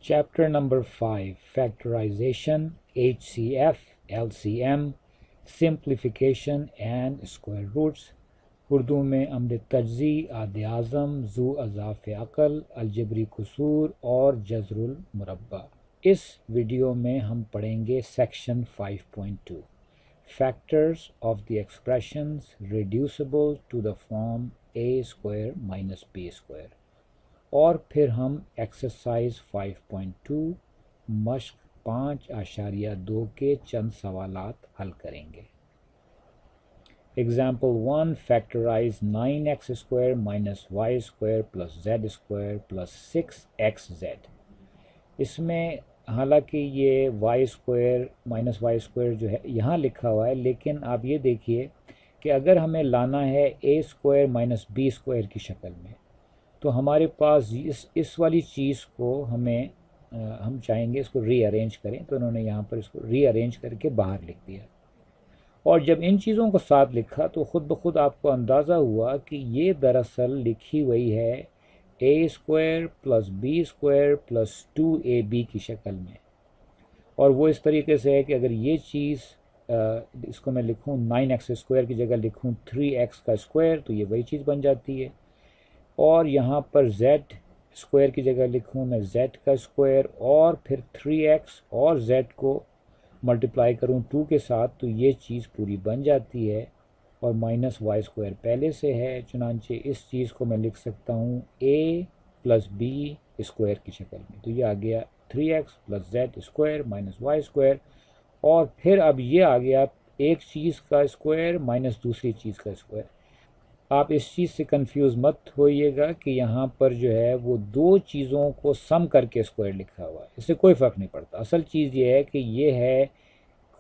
Chapter number 5 Factorization, HCF, LCM, Simplification and Square Roots. Urdu میں امر تجزی، عاد اعظم، ذو اضاف عقل، الجبری قصور اور جذر المربع۔ اس ویڈیو میں ہم پڑھیں گے section 5.2 factors of the expressions reducible to the form a square minus b square, اور پھر ہم ایکسرسائز 5.2 مشق 5.2 کے چند سوالات حل کریں گے۔ Example 1 factorize 9x square minus y square plus z square plus 6xz۔ اس میں حالانکہ یہ y square minus y square جو ہے یہاں لکھا ہوا ہے، لیکن آپ یہ دیکھیے کہ اگر ہمیں لانا ہے a square minus b square کی شکل میں، تو ہمارے پاس اس والی چیز کو ہم چاہیں گے اس کو ری ارینج کریں، تو انہوں نے یہاں پر اس کو ری ارینج کر کے باہر لکھ دیا۔ اور جب ان چیزوں کو ساتھ لکھا تو خود بخود آپ کو اندازہ ہوا کہ یہ دراصل لکھی ہوئی ہے a square plus b square plus 2ab کی شکل میں، اور وہ اس طریقے سے ہے کہ اگر یہ چیز اس کو میں لکھوں 9x اسکوائر کی جگہ لکھوں 3x کا اسکوائر تو یہ وہی چیز بن جاتی ہے، اور یہاں پر z اسکوائر کی جگہ لکھوں میں z کا اسکوائر اور پھر 3x اور z کو ملٹیپلائی کروں 2 کے ساتھ تو یہ چیز پوری بن جاتی ہے، اور مائنس وائی اسکوائر پہلے سے ہے، چنانچہ اس چیز کو میں لکھ سکتا ہوں a پلس b اسکوائر کی شکل میں، تو یہ آ گیا 3x plus z square minus y square, اور پھر اب یہ آ گیا ایک چیز کا اسکوائر مائنس دوسری چیز کا اسکوائر۔ آپ اس چیز سے کنفیوز مت ہوئیے گا کہ یہاں پر جو ہے وہ دو چیزوں کو سم کر کے اسکوائر لکھا ہوا ہے، اس سے کوئی فرق نہیں پڑتا۔ اصل چیز یہ ہے کہ یہ ہے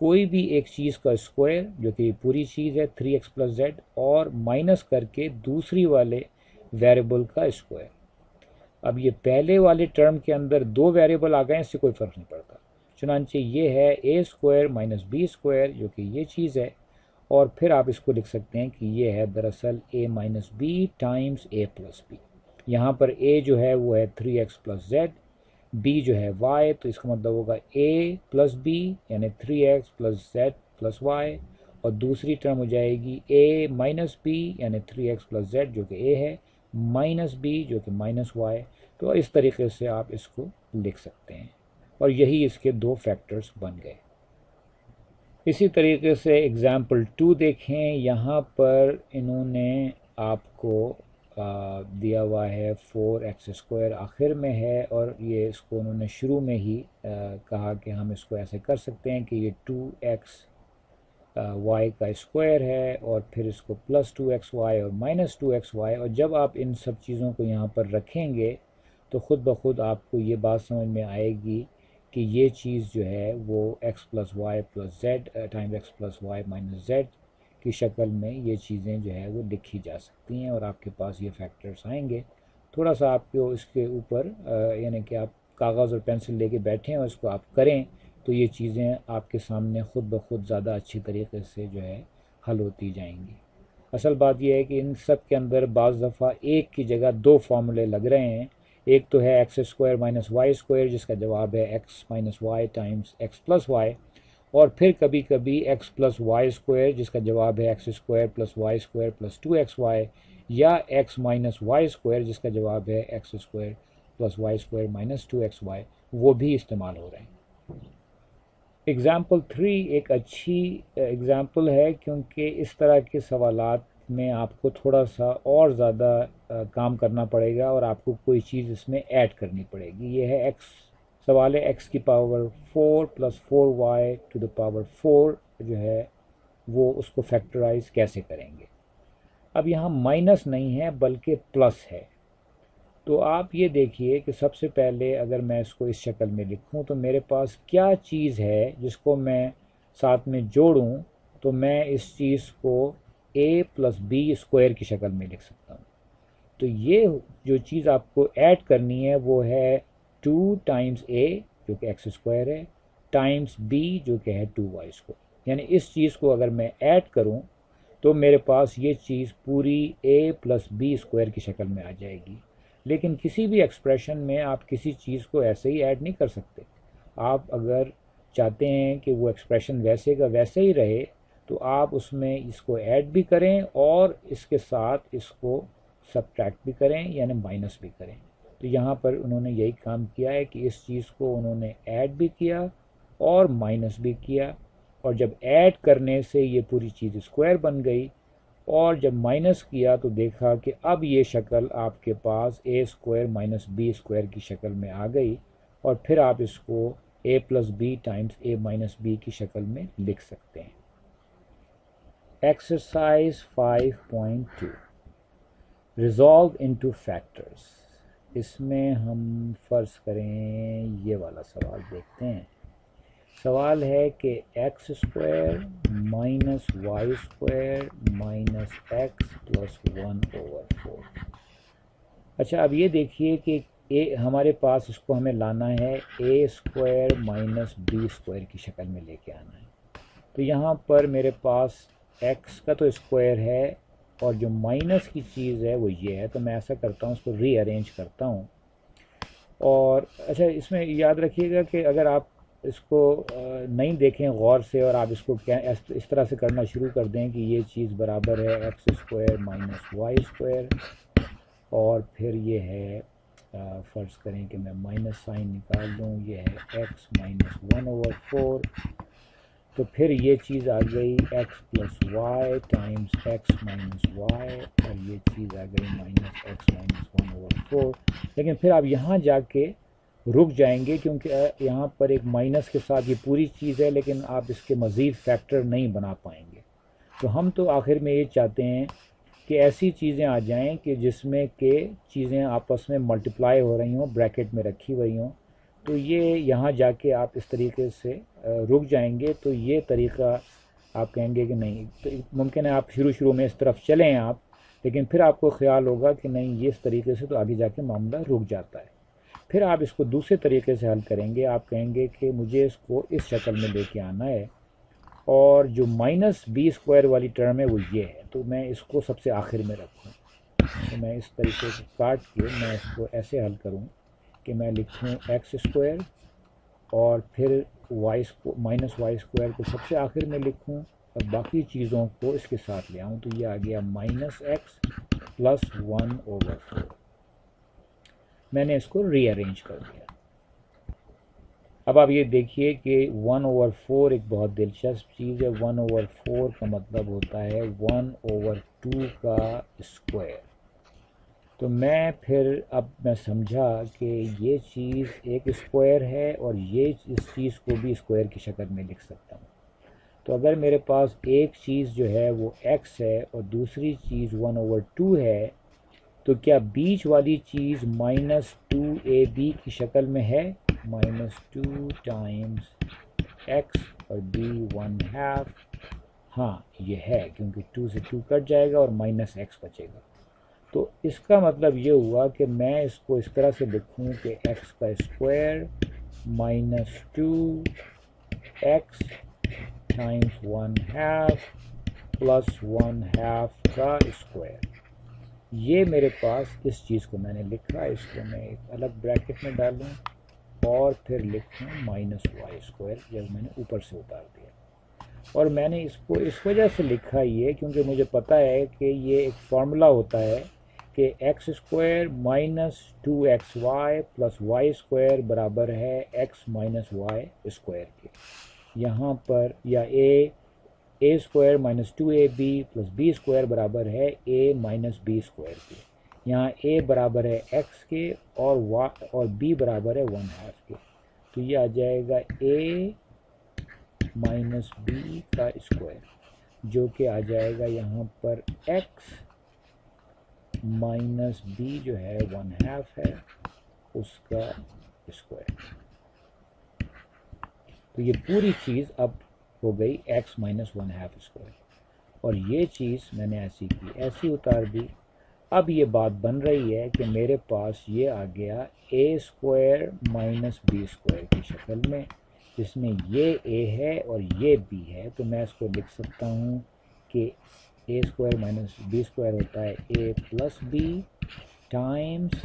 کوئی بھی ایک چیز کا اسکوائر جو کہ پوری چیز ہے 3x پلس زیڈ، اور مائنس کر کے دوسری والے ویریبل کا اسکوائر۔ اب یہ پہلے والے ٹرم کے اندر دو ویریبل آ گئے، اس سے کوئی فرق نہیں پڑتا، چنانچہ یہ ہے a square minus b square جو کہ یہ چیز ہے، اور پھر آپ اس کو لکھ سکتے ہیں کہ یہ ہے دراصل a minus b Times a plus b۔ یہاں پر a جو ہے وہ ہے 3x پلس z، b جو ہے y، تو اس کا مطلب ہوگا a پلس b یعنی 3x plus z plus y، اور دوسری ٹرم ہو جائے گی a مائنس b یعنی 3x پلس z جو کہ a ہے مائنس b جو کہ مائنس y۔ تو اس طریقے سے آپ اس کو لکھ سکتے ہیں، اور یہی اس کے دو فیکٹرز بن گئے۔ اسی طریقے سے ایگزامپل 2 دیکھیں، یہاں پر انہوں نے آپ کو دیا ہوا ہے 4x اسکوائر آخر میں ہے، اور یہ اس کو انہوں نے شروع میں ہی کہا کہ ہم اس کو ایسے کر سکتے ہیں کہ یہ 2x y کا اسکوائر ہے، اور پھر اس کو پلس 2xy اور مائنس 2xy، اور جب آپ ان سب چیزوں کو یہاں پر رکھیں گے تو خود بخود آپ کو یہ بات سمجھ میں آئے گی کہ یہ چیز جو ہے وہ x plus y plus z time x plus y minus z کی شکل میں یہ چیزیں جو ہے وہ لکھی جا سکتی ہیں، اور آپ کے پاس یہ فیکٹرز آئیں گے۔ تھوڑا سا آپ کو اس کے اوپر یعنی کہ آپ کاغذ اور پینسل لے کے بیٹھیں اور اس کو آپ کریں تو یہ چیزیں آپ کے سامنے خود بخود زیادہ اچھی طریقے سے جو ہے حل ہوتی جائیں گی۔ اصل بات یہ ہے کہ ان سب کے اندر بعض دفعہ ایک کی جگہ دو فارمولے لگ رہے ہیں، ایک تو ہے x square minus y square جس کا جواب ہے x minus y times x plus y, اور پھر کبھی کبھی ایکس پلس وائی اسکوائر جس کا جواب ہے x square plus y square plus 2xy، یا ایکس مائنس وائی اسکوائر جس کا جواب ہے x square plus y square minus 2xy، وہ بھی استعمال ہو رہے ہیں۔ ایگزامپل 3 ایک اچھی ایگزامپل ہے، کیونکہ اس طرح کے سوالات میں آپ کو تھوڑا سا اور زیادہ کام کرنا پڑے گا، اور آپ کو کوئی چیز اس میں ایڈ کرنی پڑے گی۔ یہ ہے سوال ہے x کی power 4 plus 4y to the power 4 جو ہے وہ اس کو فیکٹرائز کیسے کریں گے۔ اب یہاں مائنس نہیں ہے بلکہ پلس ہے، تو آپ یہ دیکھیے کہ سب سے پہلے اگر میں اس کو اس شکل میں لکھوں تو میرے پاس کیا چیز ہے جس کو میں ساتھ میں جوڑوں تو میں اس چیز کو a پلس b اسکوائر کی شکل میں لکھ سکتا ہوں۔ تو یہ جو چیز آپ کو ایڈ کرنی ہے وہ ہے 2 ٹائمز a جو کہ x اسکوائر ہے ٹائمز b جو کہ ہے 2y اسکوائر، یعنی اس چیز کو اگر میں ایڈ کروں تو میرے پاس یہ چیز پوری a پلس b اسکوائر کی شکل میں آ جائے گی۔ لیکن کسی بھی ایکسپریشن میں آپ کسی چیز کو ایسے ہی ایڈ نہیں کر سکتے. آپ اگر چاہتے ہیں کہ وہ ایکسپریشن ویسے کا ویسے ہی رہے تو آپ اس میں اس کو ایڈ بھی کریں اور اس کے ساتھ اس کو سبٹریکٹ بھی کریں یعنی مائنس بھی کریں. تو یہاں پر انہوں نے یہی کام کیا ہے کہ اس چیز کو انہوں نے ایڈ بھی کیا اور مائنس بھی کیا، اور جب ایڈ کرنے سے یہ پوری چیز اسکوائر بن گئی، اور جب مائنس کیا تو دیکھا کہ اب یہ شکل آپ کے پاس اے اسکوائر مائنس بی اسکوائر کی شکل میں آ گئی، اور پھر آپ اس کو A plus B times A minus B کی شکل میں لکھ سکتے ہیں. Exercise 5.2 resolve into factors. اس میں ہم فرض کریں یہ والا سوال دیکھتے ہیں. سوال ہے کہ x square minus y square minus x plus 1/4. اچھا اب یہ دیکھیے کہ ہمارے پاس اس کو ہمیں لانا ہے اے اسکوائر مائنس بی اسکوائر کی شکل میں لے کے آنا ہے. تو یہاں پر میرے پاس ایکس کا تو اسکوائر ہے اور جو مائنس کی چیز ہے وہ یہ ہے. تو میں ایسا کرتا ہوں اس کو ری ارینج کرتا ہوں. اور اچھا اس میں یاد رکھیے گا کہ اگر آپ اس کو نہیں دیکھیں غور سے اور آپ اس کو اس طرح سے کرنا شروع کر دیں کہ یہ چیز برابر ہے x square minus y square, اور پھر یہ ہے فرض کریں کہ میں مائنس سائن نکال دوں، یہ ہے ایکس مائنس 1/4، تو پھر یہ چیز آ گئی x plus y times x minus y, اور یہ چیز آ گئی مائنس ایکس مائنس 1/4. لیکن پھر آپ یہاں جا کے رک جائیں گے کیونکہ یہاں پر ایک مائنس کے ساتھ یہ پوری چیز ہے، لیکن آپ اس کے مزید فیکٹر نہیں بنا پائیں گے. تو ہم تو آخر میں یہ چاہتے ہیں کہ ایسی چیزیں آ جائیں کہ جس میں کہ چیزیں آپس میں ملٹیپلائی ہو رہی ہوں، بریکٹ میں رکھی ہوئی ہوں. تو یہ یہاں جا کے آپ اس طریقے سے رک جائیں گے. تو یہ طریقہ آپ کہیں گے کہ نہیں، تو ممکن ہے آپ شروع میں اس طرف چلیں آپ، لیکن پھر آپ کو خیال ہوگا کہ نہیں یہ اس طریقے سے تو آگے جا کے معاملہ رک جاتا ہے. پھر آپ اس کو دوسرے طریقے سے حل کریں گے. آپ کہیں گے کہ مجھے اس کو اس شکل میں لے کے آنا ہے، اور جو مائنس بی اسکوائر والی ٹرم ہے وہ یہ ہے، تو میں اس کو سب سے آخر میں رکھوں. تو میں اس طریقے سے کاٹ کے میں اس کو ایسے حل کروں کہ میں لکھوں ایکس اسکوائر اور پھر مائنس وائی اسکوائر کو سب سے آخر میں لکھوں اور باقی چیزوں کو اس کے ساتھ لے آؤں. تو یہ آ گیا مائنس ایکس پلس 1/4. میں نے اس کو ری ارینج کر دیا. اب آپ یہ دیکھیے کہ 1/4 ایک بہت دلچسپ چیز ہے. 1/4 کا مطلب ہوتا ہے 1/2 کا اسکوائر. تو میں سمجھا کہ یہ چیز ایک اسکوائر ہے اور یہ اس چیز کو بھی اسکوائر کی شکل میں لکھ سکتا ہوں. تو اگر میرے پاس ایک چیز جو ہے وہ ایکس ہے اور دوسری چیز 1/2 ہے، تو کیا بیچ والی چیز -2ab کی شکل میں ہے؟ -2 ٹائمس ایکس اور b 1/2. ہاں یہ ہے کیونکہ 2 سے 2 کٹ جائے گا اور -x بچے گا. تو اس کا مطلب یہ ہوا کہ میں اس کو اس طرح سے لکھوں کہ x کا اسکوائر -2 x ٹائمس 1/2 پلس 1/2 کا اسکوائر. یہ میرے پاس اس چیز کو میں نے لکھا. اس کو میں ایک الگ بریکٹ میں ڈالوں اور پھر لکھوں -y اسکوائر جب میں نے اوپر سے اتار دیا. اور میں نے اس کو اس وجہ سے لکھا یہ کیونکہ مجھے پتہ ہے کہ یہ ایک فارمولا ہوتا ہے کہ x square -2xy plus y square برابر ہے x مائنس وائی اسکوائر کے. یہاں پر یا A square -2ab plus b square برابر ہے a مائنس b اسکوائر کے. یہاں a برابر ہے x کے اور b برابر ہے 1/2 کے. تو یہ آ جائے گا a مائنس b کا اسکوائر جو کہ آ جائے گا یہاں پر x مائنس b جو ہے 1/2 ہے اس کا اسکوائر. تو یہ پوری چیز اب ہو گئی x مائنس 1/2 اسکوائر، اور یہ چیز میں نے ایسی کی ایسی اتار دی. اب یہ بات بن رہی ہے کہ میرے پاس یہ آ گیا a square minus b square کی شکل میں، جس میں یہ a ہے اور یہ b ہے. تو میں اس کو لکھ سکتا ہوں کہ a square minus b square ہوتا ہے a plus b Times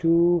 2,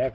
x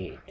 8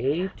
8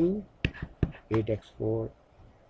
2, 8x4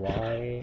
y,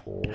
4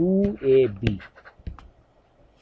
2ab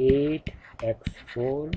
8x4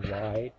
y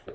4।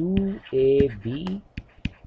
2ab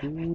2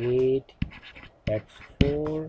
8x4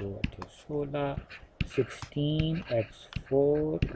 2 8 16 16x4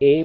a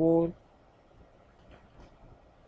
4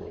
4।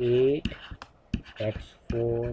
8x4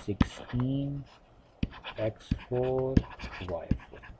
16x4 y4,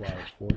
y4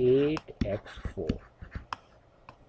8x4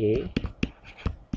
a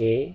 a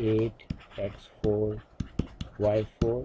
8x4 y4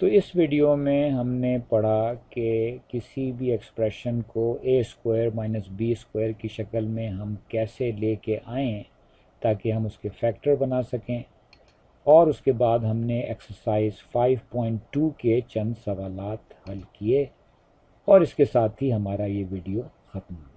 تو اس ویڈیو میں ہم نے پڑھا کہ کسی بھی ایکسپریشن کو اے اسکوائر مائنس بی اسکوائر کی شکل میں ہم کیسے لے کے آئیں تاکہ ہم اس کے فیکٹر بنا سکیں، اور اس کے بعد ہم نے ایکسرسائز 5.2 کے چند سوالات حل کیے، اور اس کے ساتھ ہی ہمارا یہ ویڈیو ختم ہوا۔